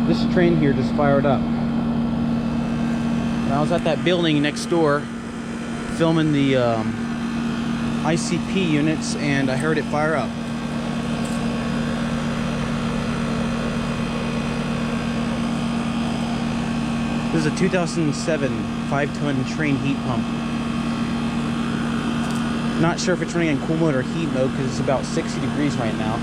This Trane here just fired up. And I was at that building next door filming the ICP units, and I heard it fire up. This is a 2007 5-ton Trane heat pump. Not sure if it's running in cool mode or heat mode because it's about 60 degrees right now.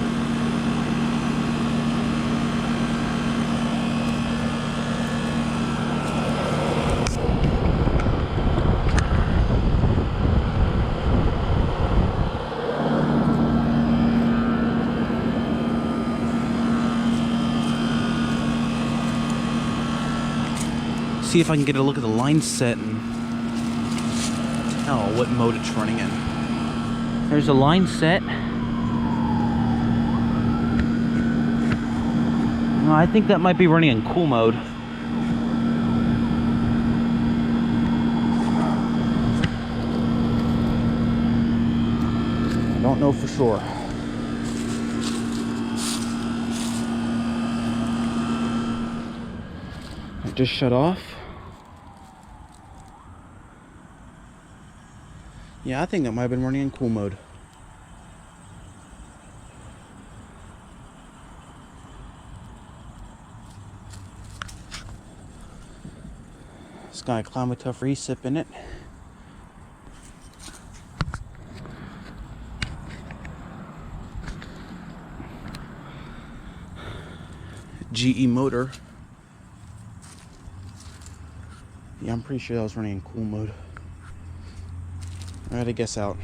See if I can get a look at the line set and tell what mode it's running in. There's a line set. I think that might be running in cool mode. I don't know for sure. It just shut off. Yeah, I think that might have been running in cool mode. It's got a Climate-Tough recip in it. GE motor. Yeah, I'm pretty sure that was running in cool mode. I had to guess out.